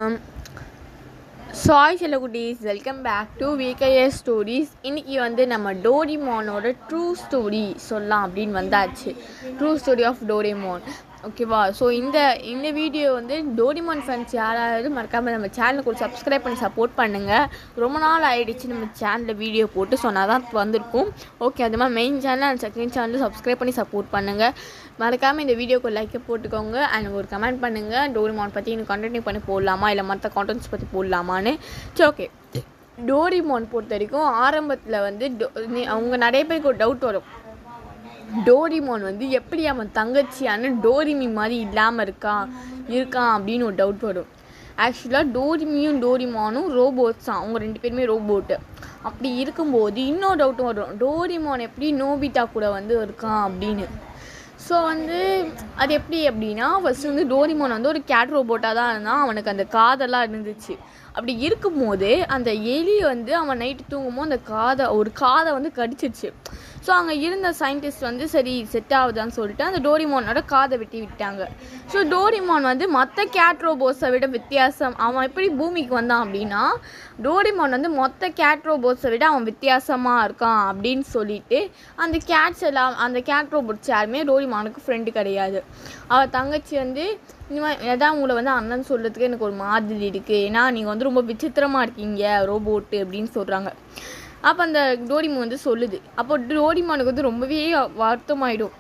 Um, சாய் செல்லகுட்டீஸ் welcome back to VKS stories. இன்றைக்கி வந்து நம்ம டோரிமானோட ட்ரூ ஸ்டோரி சொல்லலாம் அப்படின்னு வந்தாச்சு. True story of Doraemon. ஓகேவா? ஸோ இந்த வீடியோ வந்து டோரிமான் ஃபேன்ஸ் யாராவது மறக்காமல் நம்ம சேனலுக்கு ஒரு சப்ஸ்கிரைப் பண்ணி சப்போர்ட் பண்ணுங்கள். ரொம்ப நாள் ஆகிடுச்சு நம்ம சேனலில் வீடியோ போட்டு சொன்னால் தான் வந்திருக்கும். ஓகே, அது மாதிரி மெயின் சேனல் அண்ட் செகண்ட் சேனலில் சப்ஸ்கிரைப் பண்ணி சப்போர்ட் பண்ணுங்கள். மறக்காமல் இந்த வீடியோக்கு லைக்கை போட்டுக்கோங்க அண்ட் ஒரு கமெண்ட் பண்ணுங்கள். டோரிமான் பற்றி இன்னும் கண்டினியூ பண்ணி போடலாமா இல்லை மற்ற கான்டென்ட்ஸ் பற்றி போடலாமான்னு. சரி, ஓகே. டோரிமான் பொறுத்த வரைக்கும் ஆரம்பத்தில் வந்து அவங்க நிறைய பேருக்கு ஒரு டவுட் வரும். டோரிமான் வந்து எப்படி அவன் தங்கச்சியான டோரிமி மாதிரி இல்லாமல் இருக்கான் அப்படின்னு ஒரு டவுட் வரும். ஆக்சுவலாக டோரிமியும் டோரிமானும் ரோபோட்ஸ் தான். அவங்க ரெண்டு பேருமே ரோபோட்டு. அப்படி இருக்கும்போது இன்னொரு டவுட்டும் வரும், டோரிமான் எப்படி நோபிட்டா கூட வந்து இருக்கான் அப்படின்னு. ஸோ வந்து அது எப்படி அப்படின்னா, ஃபஸ்ட்டு வந்து டோரிமான் வந்து ஒரு கேட் ரோபோட்டாக தான் இருந்தான். அவனுக்கு அந்த காதெல்லாம் இருந்துச்சு. அப்படி இருக்கும்போது அந்த எலி வந்து அவன் நைட்டு தூங்கும்போது அந்த ஒரு காதை வந்து கடிச்சிருச்சு. ஸோ அங்கே இருந்த சயின்டிஸ்ட் வந்து சரி செட் ஆகுதான்னு சொல்லிட்டு அந்த டோரிமானோட காதை வெட்டி விட்டாங்க. ஸோ டோரிமான் வந்து மற்ற கேட் ரோபோட்ஸை விட வித்தியாசம். அவன் எப்படி பூமிக்கு வந்தான் அப்படின்னா, டோரிமான் வந்து மொத்த கேட் ரோபோட்ஸை விட அவன் வித்தியாசமாக இருக்கான் அப்படின்னு சொல்லிட்டு அந்த கேட் ரோபோட்ஸ் யாருமே டோரிமானுக்கு ஃப்ரெண்டு கிடையாது. அவள் தங்கச்சி வந்து இந்த மாதிரி எதாவது உங்களை வந்து அண்ணன் சொல்கிறதுக்கு எனக்கு ஒரு மாதிரி இருக்குது, ஏன்னா நீங்கள் வந்து ரொம்ப விசித்திரமாக இருக்கீங்க ரோபோட்டு அப்படின்னு சொல்கிறாங்க. அப்போ அந்த டோரிமான் வந்து சொல்லுது. அப்போ டோரிமானுக்கு வந்து ரொம்பவே வருத்தமாயிடும்.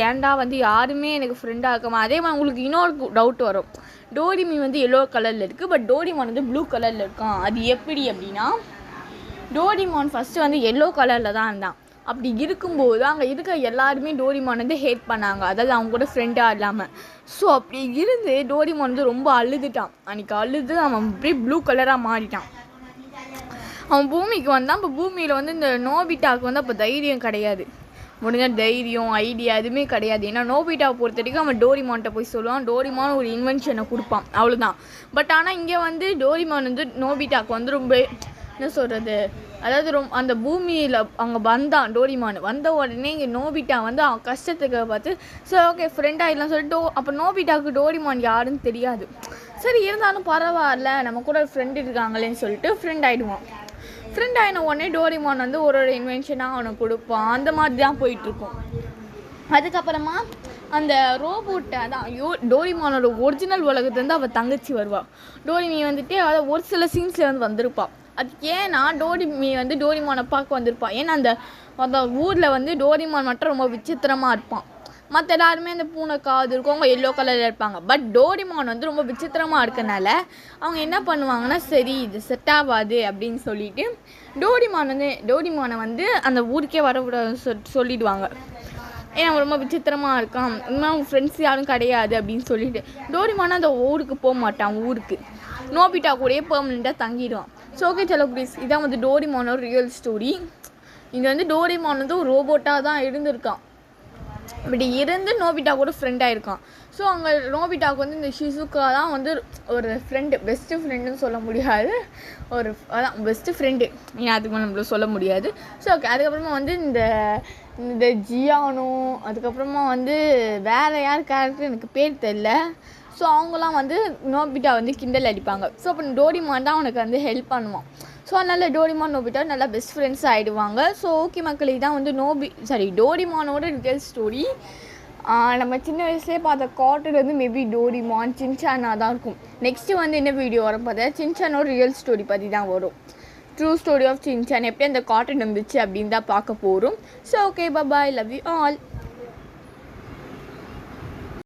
ஏன்டா வந்து யாருமே எனக்கு ஃப்ரெண்டாக இருக்கமா. அதே மாதிரி உங்களுக்கு இன்னொரு டவுட் வரும், டோரிமி வந்து எல்லோ கலரில் இருக்குது, பட் டோரிமான் வந்து ப்ளூ கலரில் இருக்கான். அது எப்படி அப்படின்னா, டோரிமான் ஃபஸ்ட்டு வந்து எல்லோ கலரில் தான் இருந்தான். அப்படி இருக்கும்போது அங்கே இருக்க எல்லாருமே டோரிமான் வந்து ஹேட் பண்ணாங்க, அதாவது அவங்க கூட ஃப்ரெண்டாக இல்லாமல். ஸோ அப்படி இருந்து டோரிமான் வந்து ரொம்ப அழுதுட்டான். அன்றைக்கி அழுது அவன் அப்படியே ப்ளூ கலராக மாறிட்டான். அவன் பூமிக்கு வந்தான். இப்போ பூமியில் வந்து இந்த நோபிட்டாவுக்கு வந்து அப்போ தைரியம் கிடையாது. முடிஞ்ச தைரியம் ஐடியா எதுவுமே கிடையாது. ஏன்னா நோபிட்டாவை பொறுத்த வரைக்கும் அவன் டோரிமான்கிட்ட போய் சொல்லுவான், டோரிமான் ஒரு இன்வென்ஷனை கொடுப்பான், அவ்வளோதான். பட் ஆனால் இங்கே வந்து டோரிமான் வந்து நோபிட்டாவுக்கு வந்து ரொம்ப என்ன சொல்கிறது, அதாவது அந்த பூமியில் அங்கே வந்தான். டோரிமான் வந்த உடனே இங்கே நோபிட்டா வந்து அவன் கஷ்டத்துக்கு பார்த்து சரி ஓகே ஃப்ரெண்ட் ஆகிடலாம் சொல்லிட்டு, அப்போ நோபிட்டாவுக்கு டோரிமான் யாருன்னு தெரியாது. சரி இருந்தாலும் பரவாயில்ல, நம்ம கூட ஃப்ரெண்டு இருக்காங்களேன்னு சொல்லிட்டு ஃப்ரெண்ட் ஆகிடுவான். ஃப்ரெண்ட் ஆகின உடனே டோரிமான் வந்து ஒரு இன்வென்ஷனாக அவனுக்கு கொடுப்பான். அந்த மாதிரி தான் போயிட்டுருக்கும். அதுக்கப்புறமா அந்த ரோபோட்டை தான் டோரிமானோட ஒரிஜினல் உலகத்துலேருந்து அவள் தங்கச்சி வருவாள். டோரிமி வந்துட்டு அதை ஒரு சில சீன்ஸில் வந்து வந்திருப்பாள். அதுக்கு ஏன்னா டோரிமி வந்து டோரிமானை பார்க்க வந்திருப்பாள். ஏன்னா அந்த ஊரில் வந்து டோரிமான் மட்டும் ரொம்ப விசித்திரமாக இருப்பான். மற்ற எல்லாருமே அந்த பூனை காது இருக்கும், அவங்க எல்லோ கலரில் இருப்பாங்க. பட் டோரிமான் வந்து ரொம்ப விசித்திரமாக இருக்கனால அவங்க என்ன பண்ணுவாங்கன்னா, சரி இது செட் ஆகாது அப்படின்னு சொல்லிட்டு டோரிமானை வந்து அந்த ஊருக்கே வரக்கூடாது சொல்லிடுவாங்க. ஏன்னா அவன் ரொம்ப விசித்திரமாக இருக்கான், இன்னும் அவங்க ஃப்ரெண்ட்ஸ் யாரும் கிடையாது அப்படின்னு சொல்லிட்டு டோரிமான் அந்த ஊருக்கு போக மாட்டான். ஊருக்கு நோபிட்டா கூடயே பெர்மனெண்ட்டாக தங்கிடுவான். ஸோ ஓகே செல்லோ ப்ளீஸ், இதான் வந்து டோரிமானோட ரியல் ஸ்டோரி. இது வந்து டோரிமான் வந்து ஒரு ரோபோட்டாக தான் இருந்திருக்கான். இப்படி இருந்து நோபிட்டா கூட ஃப்ரெண்டாக இருக்கான். ஸோ அங்கே நோபிட்டாவுக்கு வந்து இந்த ஷிசுகா தான் வந்து ஒரு ஃப்ரெண்டு, பெஸ்ட்டு ஃப்ரெண்டுன்னு சொல்ல முடியாது, ஒரு அதான் பெஸ்ட்டு ஃப்ரெண்டு, ஏன் அதுக்கு நம்மள சொல்ல முடியாது. ஸோ ஓகே, அதுக்கப்புறமா வந்து இந்த ஜியானோ, அதுக்கப்புறமா வந்து வேறு யார் கேரக்டர் எனக்கு பேர் தெரியல. ஸோ அவங்களாம் வந்து நோபிட்டா வந்து கிண்டல் அடிப்பாங்க. ஸோ அப்போ டோரிமான் தான் அவனுக்கு வந்து ஹெல்ப் பண்ணுவான். ஸோ அதனால் டோரிமான் நோபிட்டா நல்லா பெஸ்ட் ஃப்ரெண்ட்ஸ் ஆகிடுவாங்க. ஸோ ஓகே மக்கள், இதான் வந்து டோரிமானோட ரியல் ஸ்டோரி. நம்ம சின்ன வயசுலேயே பார்த்த கார்ட்டூன் வந்து மேபி டோரிமான் சின்சானாக தான் இருக்கும். நெக்ஸ்ட்டு வந்து என்ன வீடியோ வரும் பார்த்தா சின்சானோட ரியல் ஸ்டோரி பற்றி தான் வரும். ட்ரூ ஸ்டோரி ஆஃப் சின்சான் எப்படி அந்த கார்ட்டூன் இருந்துச்சு அப்படின்னு தான் பார்க்க போகிறோம். So okay, bye, love you all.